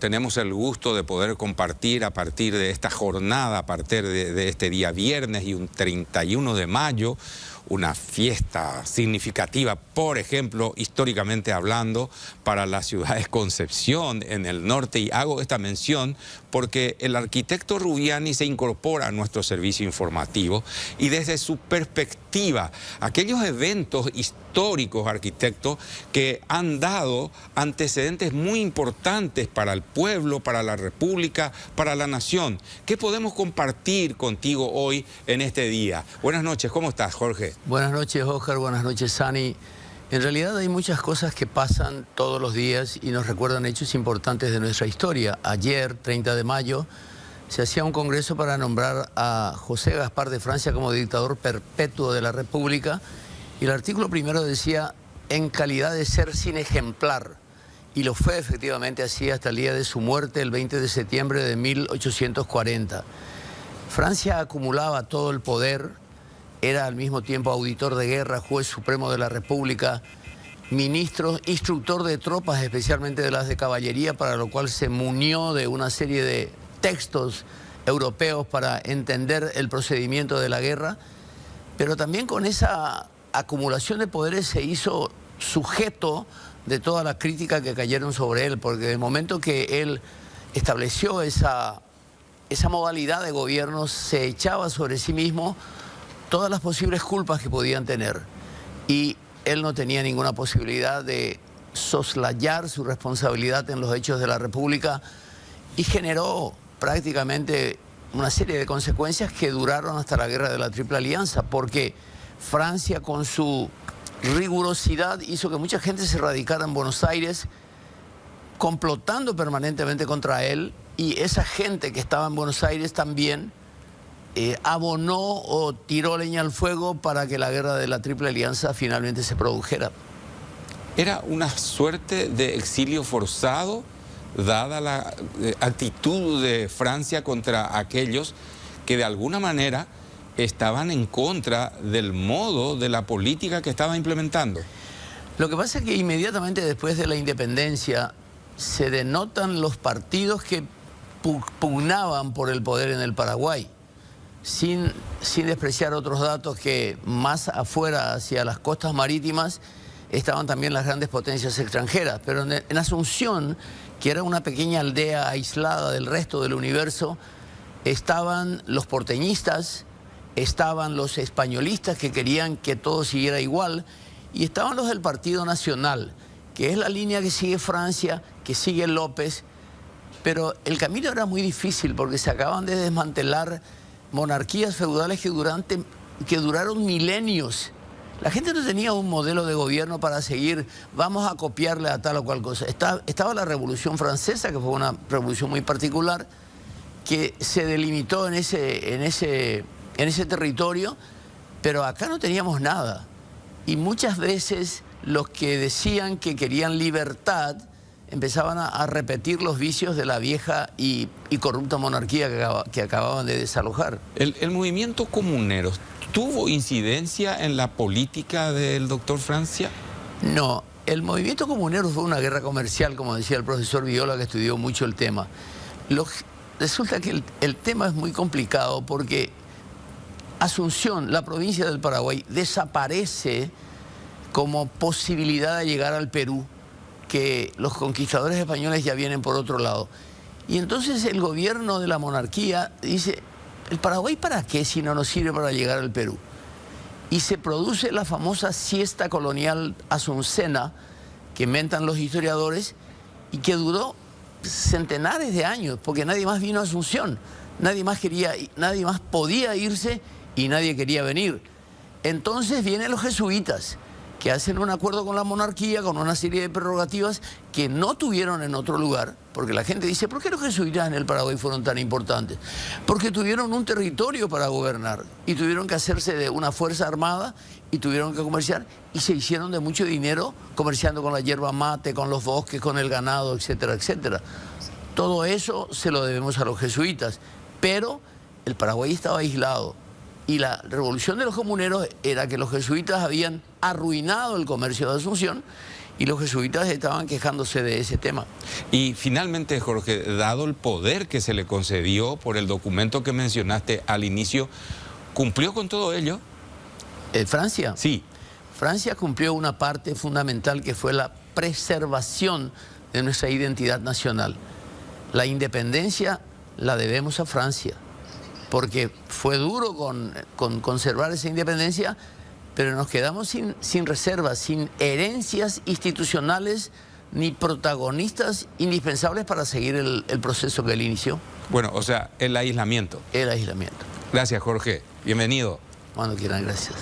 Tenemos el gusto de poder compartir a partir de esta jornada, a partir de este día viernes y un 31 de mayo, una fiesta significativa, por ejemplo, históricamente hablando, para la ciudad de Concepción, en el norte. Y hago esta mención porque el arquitecto Rubiani se incorpora a nuestro servicio informativo y desde su perspectiva, aquellos eventos históricos, arquitectos, que han dado antecedentes muy importantes para el pueblo, para la República, para la nación. ¿Qué podemos compartir contigo hoy en este día? Buenas noches, ¿cómo estás, Jorge? Buenas noches, Oscar, buenas noches, Sani. En realidad hay muchas cosas que pasan todos los días y nos recuerdan hechos importantes de nuestra historia. Ayer, 30 de mayo, se hacía un congreso para nombrar a José Gaspar de Francia como dictador perpetuo de la República, y el artículo primero decía, en calidad de ser sin ejemplar, y lo fue efectivamente así hasta el día de su muerte, el 20 de septiembre de 1840. Francia acumulaba todo el poder, era al mismo tiempo auditor de guerra, juez supremo de la República, ministro, instructor de tropas, especialmente de las de caballería, para lo cual se munió de una serie de textos europeos para entender el procedimiento de la guerra, pero también con esa acumulación de poderes se hizo sujeto de toda la crítica que cayeron sobre él, porque de momento que él estableció esa modalidad de gobierno, se echaba sobre sí mismo todas las posibles culpas que podían tener, y él no tenía ninguna posibilidad de soslayar su responsabilidad en los hechos de la República, y generó prácticamente una serie de consecuencias que duraron hasta la Guerra de la Triple Alianza, porque Francia, con su rigurosidad, hizo que mucha gente se radicara en Buenos Aires complotando permanentemente contra él, y esa gente que estaba en Buenos Aires también abonó o tiró leña al fuego para que la Guerra de la Triple Alianza finalmente se produjera. ¿Era una suerte de exilio forzado, dada la actitud de Francia contra aquellos que de alguna manera estaban en contra del modo de la política que estaba implementando? Lo que pasa es que inmediatamente después de la independencia se denotan los partidos que pugnaban por el poder en el Paraguay, sin despreciar otros datos, que más afuera, hacia las costas marítimas, estaban también las grandes potencias extranjeras, pero en Asunción, que era una pequeña aldea aislada del resto del universo, estaban los porteñistas, estaban los españolistas que querían que todo siguiera igual, y estaban los del Partido Nacional, que es la línea que sigue Francia, que sigue López, pero el camino era muy difícil porque se acaban de desmantelar monarquías feudales que duraron milenios. La gente no tenía un modelo de gobierno para seguir, vamos a copiarle a tal o cual cosa. Estaba la Revolución Francesa, que fue una revolución muy particular, que se delimitó en ese territorio, pero acá no teníamos nada. Y muchas veces los que decían que querían libertad empezaban a repetir los vicios de la vieja y corrupta monarquía que acababan de desalojar. ¿El movimiento comunero tuvo incidencia en la política del doctor Francia? No, el movimiento comunero fue una guerra comercial, como decía el profesor Viola, que estudió mucho el tema. Resulta que el tema es muy complicado porque Asunción, la provincia del Paraguay, desaparece como posibilidad de llegar al Perú, que los conquistadores españoles ya vienen por otro lado. Y entonces el gobierno de la monarquía dice, ¿el Paraguay para qué si no nos sirve para llegar al Perú? Y se produce la famosa siesta colonial asuncena, que inventan los historiadores, y que duró centenares de años, porque nadie más vino a Asunción, nadie más podía irse y nadie quería venir. Entonces vienen los jesuitas, que hacen un acuerdo con la monarquía, con una serie de prerrogativas que no tuvieron en otro lugar, porque la gente dice, ¿por qué los jesuitas en el Paraguay fueron tan importantes? Porque tuvieron un territorio para gobernar, y tuvieron que hacerse de una fuerza armada, y tuvieron que comerciar, y se hicieron de mucho dinero comerciando con la yerba mate, con los bosques, con el ganado, etcétera, etcétera. Todo eso se lo debemos a los jesuitas, pero el Paraguay estaba aislado. Y la revolución de los comuneros era que los jesuitas habían arruinado el comercio de Asunción y los jesuitas estaban quejándose de ese tema. Y finalmente, Jorge, dado el poder que se le concedió por el documento que mencionaste al inicio, ¿cumplió con todo ello? ¿Francia? Sí. Francia cumplió una parte fundamental que fue la preservación de nuestra identidad nacional. La independencia la debemos a Francia, porque fue duro con conservar esa independencia, pero nos quedamos sin reservas, sin herencias institucionales ni protagonistas indispensables para seguir el proceso que él inició. Bueno, o sea, el aislamiento. El aislamiento. Gracias, Jorge. Bienvenido. Cuando quieran, gracias.